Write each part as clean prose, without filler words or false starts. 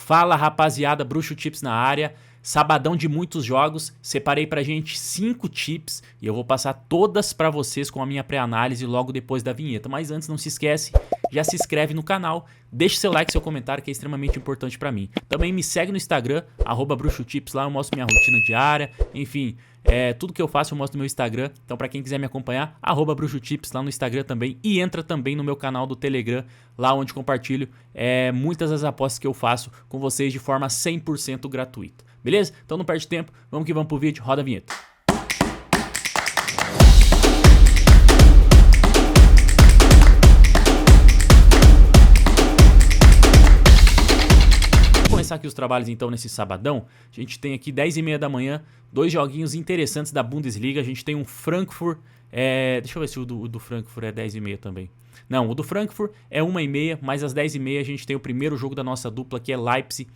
Fala rapaziada, Bruxo Tips na área, sabadão de muitos jogos, separei pra gente 5 tips e eu vou passar todas pra vocês com a minha pré-análise logo depois da vinheta. Mas antes, não se esquece, já se inscreve no canal, deixe seu like, seu comentário que é extremamente importante pra mim. Também me segue no Instagram, @BruxoTips, lá eu mostro minha rotina diária, enfim, tudo que eu faço eu mostro no meu Instagram. Então pra quem quiser me acompanhar, @BruxoTips lá no Instagram também. E entra também no meu canal do Telegram, lá onde compartilho muitas das apostas que eu faço com vocês de forma 100% gratuita. Beleza? Então não perde tempo, vamos que vamos pro vídeo, roda a vinheta. Vamos começar aqui os trabalhos então nesse sabadão. A gente tem aqui 10h30 da manhã, 2 joguinhos interessantes da Bundesliga. A gente tem um Frankfurt, deixa eu ver se o do Frankfurt é 10h30 também. Não, o do Frankfurt é 1h30, mas às 10h30 a gente tem o primeiro jogo da nossa dupla, que é Leipzig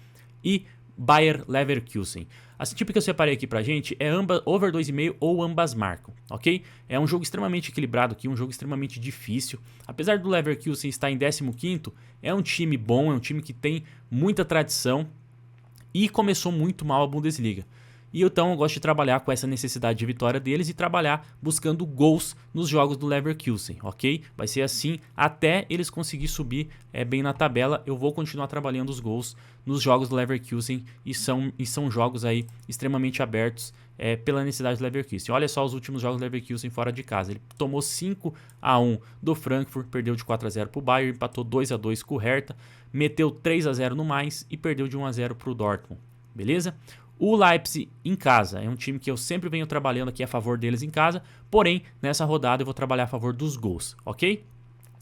e Bayer Leverkusen. A típica que eu separei aqui pra gente é over 2,5 ou ambas marcam, ok? É um jogo extremamente equilibrado aqui, um jogo extremamente difícil. Apesar do Leverkusen estar em 15º, é um time bom, é um time que tem muita tradição e começou muito mal a Bundesliga. E então eu gosto de trabalhar com essa necessidade de vitória deles e trabalhar buscando gols nos jogos do Leverkusen, ok? Vai ser assim até eles conseguirem subir bem na tabela. Eu vou continuar trabalhando os gols nos jogos do Leverkusen e são jogos aí extremamente abertos pela necessidade do Leverkusen. Olha só os últimos jogos do Leverkusen fora de casa. Ele tomou 5-1 do Frankfurt, perdeu de 4-0 para o Bayern, empatou 2-2 com o Hertha, meteu 3-0 no Mainz e perdeu de 1-0 para o Dortmund, beleza? O Leipzig em casa é um time que eu sempre venho trabalhando aqui a favor deles em casa, porém, nessa rodada eu vou trabalhar a favor dos gols, ok?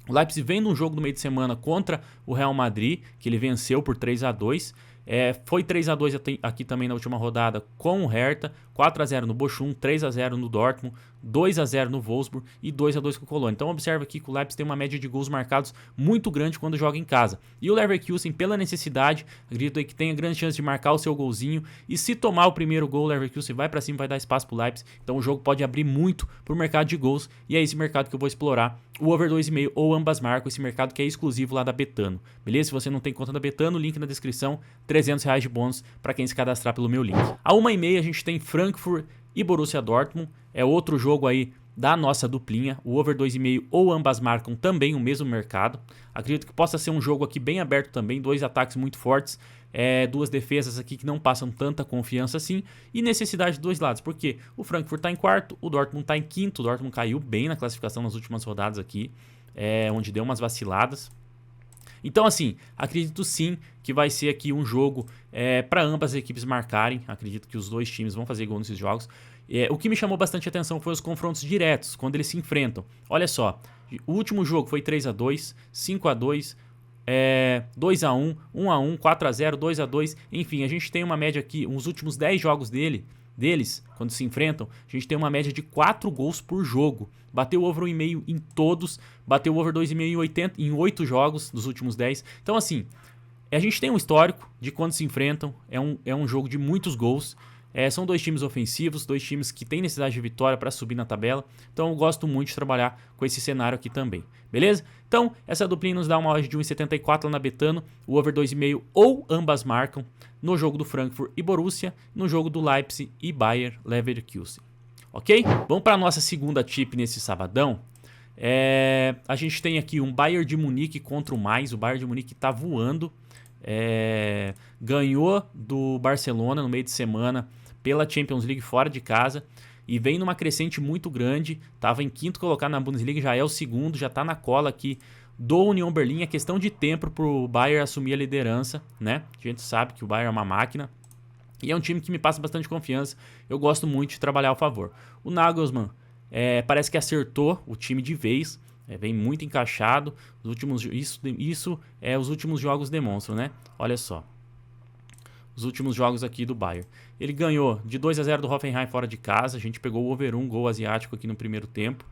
O Leipzig vem num jogo no meio de semana contra o Real Madrid, que ele venceu por 3-2. Foi 3-2 aqui também na última rodada com o Hertha, 4-0 no Bochum, 3-0 no Dortmund, 2-0 no Wolfsburg e 2-2 com o Colônia. Então observa aqui que o Leipzig tem uma média de gols marcados muito grande quando joga em casa. E o Leverkusen, pela necessidade, acredito aí que tenha grande chance de marcar o seu golzinho. E se tomar o primeiro gol, o Leverkusen vai para cima, vai dar espaço pro Leipzig. Então o jogo pode abrir muito pro mercado de gols. E é esse mercado que eu vou explorar, o over 2,5 ou ambas marcam, esse mercado que é exclusivo lá da Betano. Beleza? Se você não tem conta da Betano, link na descrição, R$300 de bônus para quem se cadastrar pelo meu link. À 1h30 a gente tem Frankfurt e Borussia Dortmund, é outro jogo aí da nossa duplinha, o over 2,5 ou ambas marcam também o mesmo mercado. Acredito que possa ser um jogo aqui bem aberto também, 2 ataques muito fortes, 2 defesas aqui que não passam tanta confiança assim e necessidade de 2 lados, porque o Frankfurt está em quarto, o Dortmund está em quinto, o Dortmund caiu bem na classificação nas últimas rodadas aqui, onde deu umas vaciladas. Então assim, acredito sim que vai ser aqui um jogo para ambas as equipes marcarem. Acredito que os dois times vão fazer gol nesses jogos. O que me chamou bastante atenção foi os confrontos diretos, quando eles se enfrentam. Olha só, o último jogo foi 3-2, 5-2, 2-1, 1-1, 4-0, 2-2. Enfim, a gente tem uma média aqui, os últimos 10 jogos deles, quando se enfrentam, a gente tem uma média de 4 gols por jogo. Bateu over 1,5 em todos, bateu over 2,5 em 8 jogos dos últimos 10. Então assim, a gente tem um histórico de quando se enfrentam, é um jogo de muitos gols. São 2 times ofensivos, 2 times que têm necessidade de vitória para subir na tabela. Então eu gosto muito de trabalhar com esse cenário aqui também, beleza? Então essa duplinha nos dá uma odd de 1,74 lá na Betano, o over 2,5 ou ambas marcam no jogo do Frankfurt e Borussia, no jogo do Leipzig e Bayer Leverkusen, ok? Vamos para a nossa segunda tip nesse sabadão. A gente tem aqui um Bayern de Munique contra o Mainz. O Bayern de Munique está voando, ganhou do Barcelona no meio de semana pela Champions League fora de casa e vem numa crescente muito grande. Estava em quinto colocado na Bundesliga, já é o segundo, já está na cola aqui do Union Berlin. É questão de tempo para o Bayern assumir a liderança, né? A gente sabe que o Bayern é uma máquina e é um time que me passa bastante confiança. Eu gosto muito de trabalhar ao favor. O Nagelsmann parece que acertou o time de vez. Vem muito encaixado. Os últimos jogos demonstram, né? Olha só. Os últimos jogos aqui do Bayern. Ele ganhou de 2-0 do Hoffenheim fora de casa. A gente pegou o over 1 gol asiático aqui no primeiro tempo.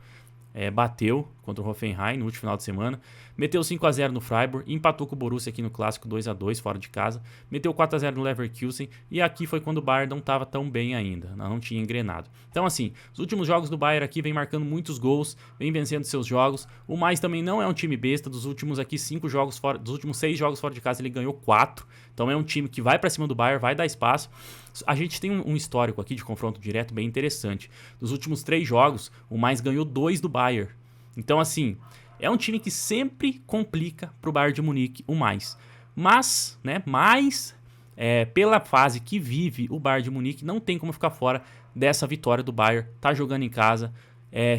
bateu contra o Hoffenheim no último final de semana, meteu 5-0 no Freiburg, empatou com o Borussia aqui no Clássico 2-2 fora de casa, meteu 4-0 no Leverkusen, e aqui foi quando o Bayern não estava tão bem ainda, não tinha engrenado. Então assim, os últimos jogos do Bayern aqui vem marcando muitos gols, vem vencendo seus jogos, o Mainz também não é um time besta, dos últimos aqui 5 jogos fora, dos últimos 6 jogos fora de casa ele ganhou 4, então é um time que vai para cima do Bayern, vai dar espaço. A gente tem um histórico aqui de confronto direto bem interessante. Dos últimos 3 jogos, o Mainz ganhou 2 do Bayern. Então, assim, é um time que sempre complica pro Bayern de Munique o Mainz. Mas, pela fase que vive o Bayern de Munique, não tem como ficar fora dessa vitória do Bayern. Tá jogando em casa,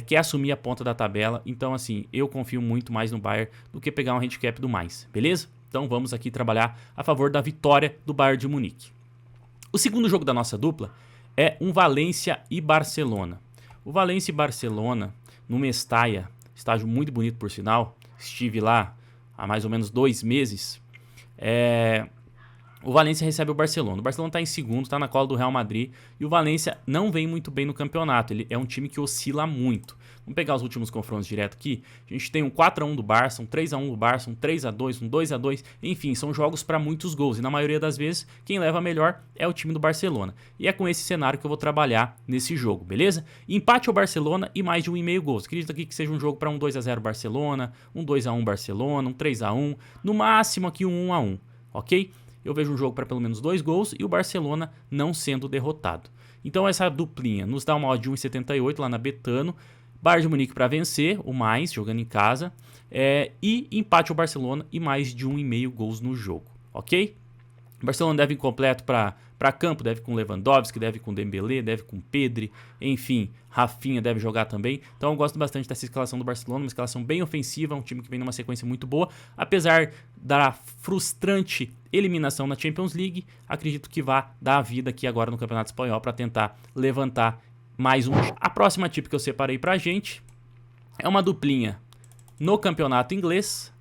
quer assumir a ponta da tabela. Então, assim, eu confio muito mais no Bayern do que pegar um handicap do Mainz, beleza? Então, vamos aqui trabalhar a favor da vitória do Bayern de Munique. O segundo jogo da nossa dupla é um Valência e Barcelona. O Valência e Barcelona, no Mestalla, estádio muito bonito por sinal, estive lá há mais ou menos 2 meses. O Valência recebe o Barcelona. O Barcelona está em segundo, está na cola do Real Madrid. E o Valência não vem muito bem no campeonato. Ele é um time que oscila muito. Vamos pegar os últimos confrontos direto aqui. A gente tem um 4-1 do Barça, um 3-1 do Barça, um 3-2, um 2-2. Enfim, são jogos para muitos gols. E na maioria das vezes, quem leva melhor é o time do Barcelona. E é com esse cenário que eu vou trabalhar nesse jogo, beleza? Empate ao Barcelona e mais de 1,5 gols. Acredito aqui que seja um jogo para um 2-0 Barcelona, um 2-1 Barcelona, um 3-1. No máximo aqui um 1-1, ok? Eu vejo um jogo para pelo menos 2 gols e o Barcelona não sendo derrotado. Então essa duplinha nos dá uma odd de 1,78 lá na Betano. Bayern de Munique para vencer, o mais, jogando em casa. E empate ao Barcelona e mais de 1,5 gols no jogo, ok? O Barcelona deve ir completo para campo, deve com Lewandowski, deve com Dembélé, deve com Pedri, enfim, Rafinha deve jogar também. Então eu gosto bastante dessa escalação do Barcelona, uma escalação bem ofensiva, um time que vem numa sequência muito boa. Apesar da frustrante eliminação na Champions League, acredito que vá dar a vida aqui agora no Campeonato Espanhol para tentar levantar mais um. A próxima tip que eu separei pra gente é uma duplinha no Campeonato Inglês,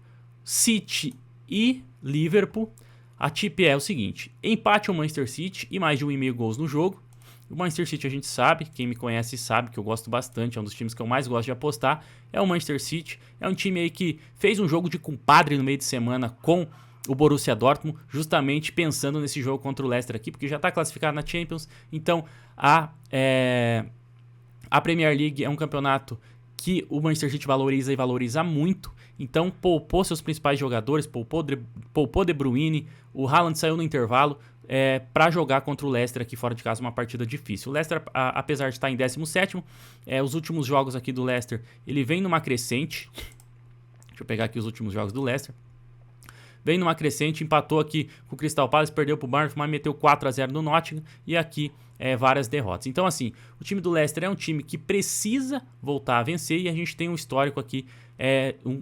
City e Liverpool. A tip é o seguinte: empate ao Manchester City e mais de 1,5 gols no jogo. O Manchester City a gente sabe, quem me conhece sabe que eu gosto bastante, é um dos times que eu mais gosto de apostar, é o Manchester City. É um time aí que fez um jogo de compadre no meio de semana com o Borussia Dortmund, justamente pensando nesse jogo contra o Leicester aqui, porque já está classificado na Champions. Então a Premier League é um campeonato que o Manchester City valoriza e valoriza muito. Então poupou seus principais jogadores, poupou De Bruyne, o Haaland saiu no intervalo para jogar contra o Leicester aqui fora de casa, uma partida difícil. O Leicester, apesar de estar em 17º, os últimos jogos aqui do Leicester, ele vem numa crescente. Deixa eu pegar aqui os últimos jogos do Leicester. Vem numa crescente, empatou aqui com o Crystal Palace, perdeu para o Bournemouth, mas meteu 4-0 no Nottingham e aqui várias derrotas. Então assim, o time do Leicester é um time que precisa voltar a vencer e a gente tem um histórico aqui,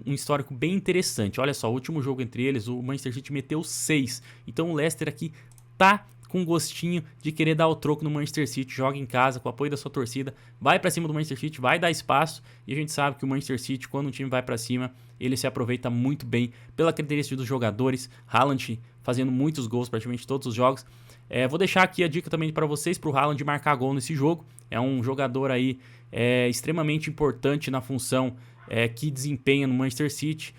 um histórico bem interessante. Olha só, o último jogo entre eles, o Manchester City meteu 6. Então o Leicester aqui tá com gostinho de querer dar o troco no Manchester City, joga em casa com o apoio da sua torcida, vai pra cima do Manchester City, vai dar espaço, e a gente sabe que o Manchester City, quando um time vai pra cima, ele se aproveita muito bem pela característica dos jogadores. Haaland fazendo muitos gols praticamente todos os jogos. Vou deixar aqui a dica também para vocês, pro Haaland marcar gol nesse jogo. É um jogador aí extremamente importante na função que desempenha no Manchester City.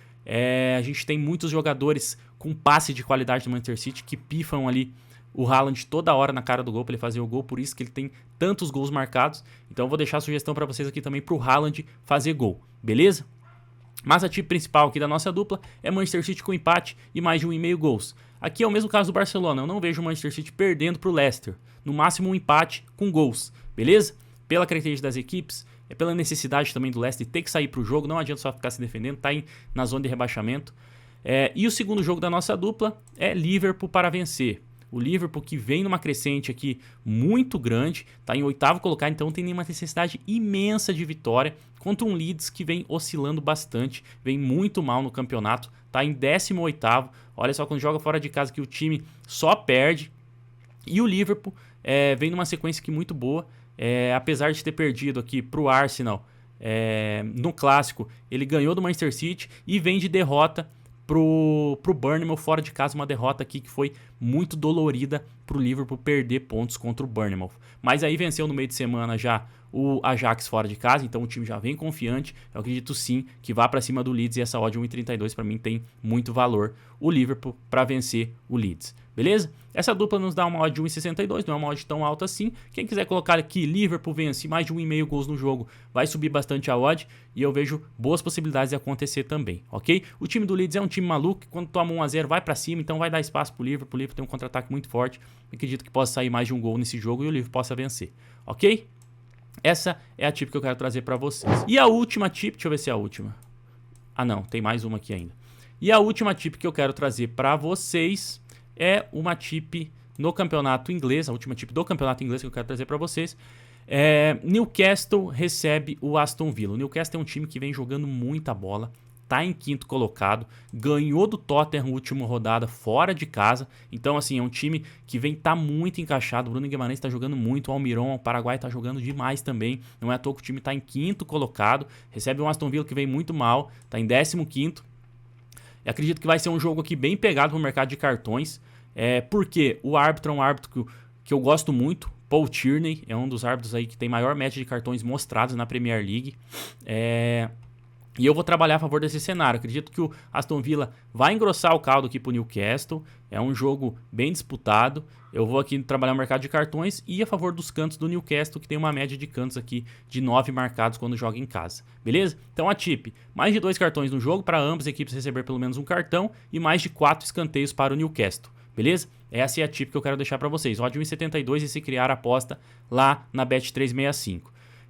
A gente tem muitos jogadores com passe de qualidade no Manchester City que pifam ali o Haaland toda hora na cara do gol para ele fazer o gol, por isso que ele tem tantos gols marcados. Então eu vou deixar a sugestão para vocês aqui também pro Haaland fazer gol, beleza? Mas a tip principal aqui da nossa dupla é Manchester City com empate e mais de 1,5 gols. Aqui é o mesmo caso do Barcelona, eu não vejo o Manchester City perdendo pro Leicester, no máximo um empate com gols, beleza? Pela característica das equipes, pela necessidade também do Leicester ter que sair pro jogo, não adianta só ficar se defendendo, tá na zona de rebaixamento. E o segundo jogo da nossa dupla é Liverpool para vencer. O Liverpool que vem numa crescente aqui muito grande, está em 8º colocado, então tem uma necessidade imensa de vitória contra um Leeds que vem oscilando bastante, vem muito mal no campeonato, está em 18º. Olha só, quando joga fora de casa que o time só perde. E o Liverpool vem numa sequência aqui muito boa, apesar de ter perdido aqui para o Arsenal no Clássico, ele ganhou do Manchester City e vem de derrota pro Bournemouth fora de casa, uma derrota aqui que foi muito dolorida pro Liverpool perder pontos contra o Bournemouth. Mas aí venceu no meio de semana já o Ajax fora de casa, então o time já vem confiante. Eu acredito sim que vá para cima do Leeds e essa odd 1,32 para mim tem muito valor. O Liverpool para vencer o Leeds, beleza? Essa dupla nos dá uma odd de 1,62, não é uma odd tão alta assim. Quem quiser colocar aqui Liverpool vence mais de 1,5 gols no jogo, vai subir bastante a odd e eu vejo boas possibilidades de acontecer também, ok? O time do Leeds é um time maluco, quando toma 1-0 vai para cima, então vai dar espaço pro Liverpool. O Liverpool tem um contra-ataque muito forte, acredito que possa sair mais de um gol nesse jogo e o Liverpool possa vencer, ok? Essa é a tip que eu quero trazer para vocês. E a última tip, deixa eu ver se é a última. Ah não, tem mais uma aqui ainda. E a última tip que eu quero trazer para vocês é uma tip no campeonato inglês, a última tip do campeonato inglês que eu quero trazer para vocês. Newcastle recebe o Aston Villa. O Newcastle é um time que vem jogando muita bola, tá em quinto colocado, ganhou do Tottenham na última rodada fora de casa. Então assim, é um time que tá muito encaixado. O Bruno Guimarães tá jogando muito, o Almiron, o Paraguai tá jogando demais também. Não é à toa que o time tá em quinto colocado, recebe um Aston Villa que vem muito mal, tá em 15º. Eu acredito que vai ser um jogo aqui bem pegado pro mercado de cartões, porque o árbitro é um árbitro que eu gosto muito. Paul Tierney é um dos árbitros aí que tem maior média de cartões mostrados na Premier League. E eu vou trabalhar a favor desse cenário. Acredito que o Aston Villa vai engrossar o caldo aqui pro Newcastle. É um jogo bem disputado. Eu vou aqui trabalhar o mercado de cartões e a favor dos cantos do Newcastle, que tem uma média de cantos aqui de 9 marcados quando joga em casa. Beleza? Então a tip, mais de 2 cartões no jogo para ambas as equipes receber pelo menos um cartão e mais de 4 escanteios para o Newcastle. Beleza? Essa é a tip que eu quero deixar para vocês. Odd 1,72 e se criar a aposta lá na Bet365.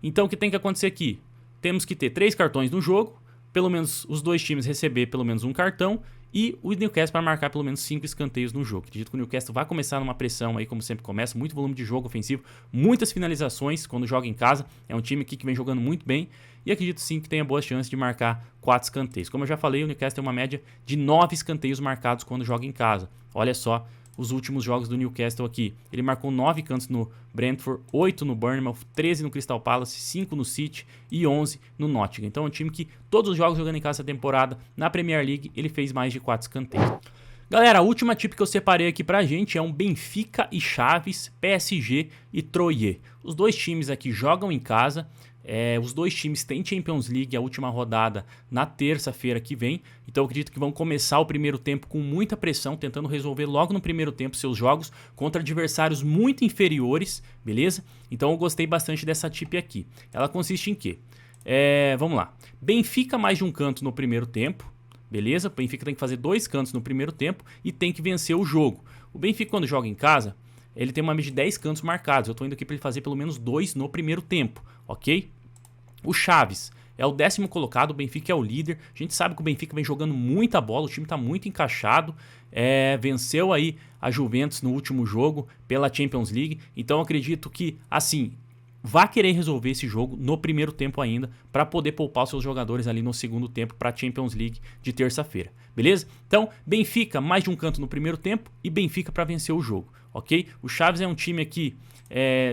Então o que tem que acontecer aqui? Temos que ter 3 cartões no jogo, pelo menos os dois times receber pelo menos um cartão e o Newcastle para marcar pelo menos 5 escanteios no jogo. Acredito que o Newcastle vai começar numa pressão aí, como sempre começa, muito volume de jogo ofensivo, muitas finalizações quando joga em casa. É um time aqui que vem jogando muito bem e acredito sim que tenha boas chances de marcar 4 escanteios. Como eu já falei, o Newcastle tem uma média de 9 escanteios marcados quando joga em casa. Olha só os últimos jogos do Newcastle aqui. Ele marcou 9 cantos no Brentford, 8 no Bournemouth, 13 no Crystal Palace, 5 no City e 11 no Nottingham. Então é um time que todos os jogos jogando em casa essa temporada, na Premier League, ele fez mais de 4 escanteios. Galera, a última tip que eu separei aqui pra gente é um Benfica e Chaves, PSG e Troyes. Os dois times aqui jogam em casa. Os dois times têm Champions League, a última rodada na terça-feira que vem. Então eu acredito que vão começar o primeiro tempo com muita pressão, tentando resolver logo no primeiro tempo seus jogos contra adversários muito inferiores, beleza? Então eu gostei bastante dessa tip aqui. Ela consiste em quê? Vamos lá. Benfica mais de um canto no primeiro tempo, beleza? O Benfica tem que fazer 2 cantos no primeiro tempo e tem que vencer o jogo. O Benfica, quando joga em casa, ele tem uma média de 10 cantos marcados. Eu tô indo aqui para ele fazer pelo menos 2 no primeiro tempo, ok? O Chaves é o 10º colocado, o Benfica é o líder. A gente sabe que o Benfica vem jogando muita bola, o time está muito encaixado. Venceu aí a Juventus no último jogo pela Champions League. Então eu acredito que, assim, vai querer resolver esse jogo no primeiro tempo ainda, para poder poupar os seus jogadores ali no segundo tempo para a Champions League de terça-feira, beleza? Então, Benfica mais de um canto no primeiro tempo e Benfica para vencer o jogo, ok? O Chaves é um time aqui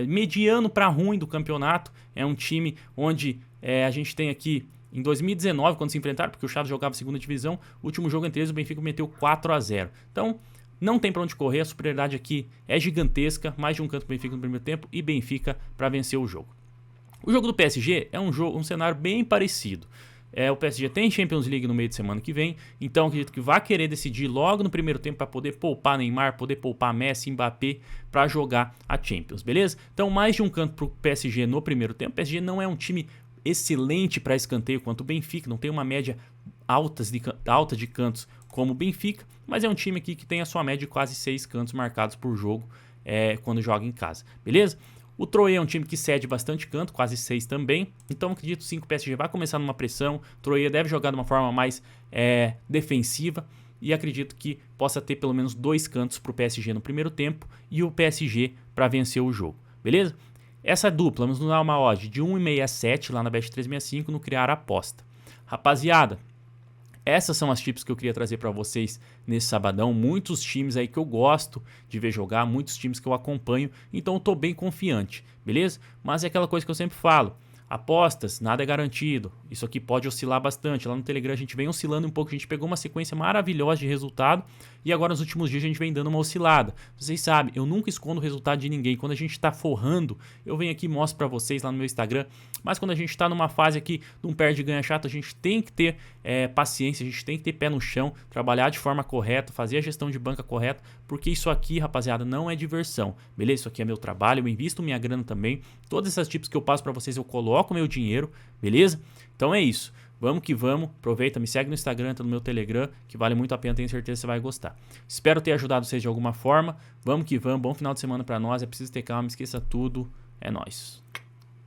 mediano para ruim do campeonato, é um time onde a gente tem aqui em 2019, quando se enfrentaram, porque o Chaves jogava segunda divisão, o último jogo entre eles o Benfica meteu 4-0. Então, não tem para onde correr, a superioridade aqui é gigantesca, mais de um canto Benfica no primeiro tempo e Benfica para vencer o jogo. O jogo do PSG é um cenário bem parecido. O PSG tem Champions League no meio de semana que vem, então acredito que vai querer decidir logo no primeiro tempo para poder poupar Neymar, poder poupar Messi, Mbappé para jogar a Champions, beleza? Então mais de um canto para o PSG no primeiro tempo. O PSG não é um time excelente para escanteio quanto o Benfica, não tem uma média alta de cantos como o Benfica, mas é um time aqui que tem a sua média de quase 6 cantos marcados por jogo quando joga em casa, beleza? O Troyes é um time que cede bastante canto, quase 6 também, então acredito sim que o PSG vai começar numa pressão. O Troyes deve jogar de uma forma mais defensiva e acredito que possa ter pelo menos 2 cantos para o PSG no primeiro tempo e o PSG para vencer o jogo, beleza? Essa dupla, vamos dar uma odd de 1,67 lá na Bet365 no Criar Aposta. Rapaziada, essas são as tips que eu queria trazer para vocês nesse sabadão. Muitos times aí que eu gosto de ver jogar, muitos times que eu acompanho, então eu tô bem confiante, beleza? Mas é aquela coisa que eu sempre falo, Apostas, nada é garantido. Isso aqui pode oscilar bastante. Lá no Telegram a gente vem oscilando um pouco. A gente pegou uma sequência maravilhosa de resultado e agora nos últimos dias a gente vem dando uma oscilada. Vocês sabem, eu nunca escondo o resultado de ninguém. Quando a gente está forrando, eu venho aqui e mostro para vocês lá no meu Instagram. Mas quando a gente está numa fase aqui de um perde e ganha chato, a gente tem que ter paciência, a gente tem que ter pé no chão, trabalhar de forma correta, fazer a gestão de banca correta, porque isso aqui, rapaziada, não é diversão, beleza? Isso aqui é meu trabalho, eu invisto minha grana também. Todas essas tips que eu passo para vocês, eu coloco meu dinheiro, beleza? Então é isso. Vamos que vamos, aproveita, me segue no Instagram, entra no meu Telegram, que vale muito a pena, tenho certeza que você vai gostar. Espero ter ajudado vocês de alguma forma. Vamos que vamos, bom final de semana para nós, é preciso ter calma, esqueça tudo, é nóis.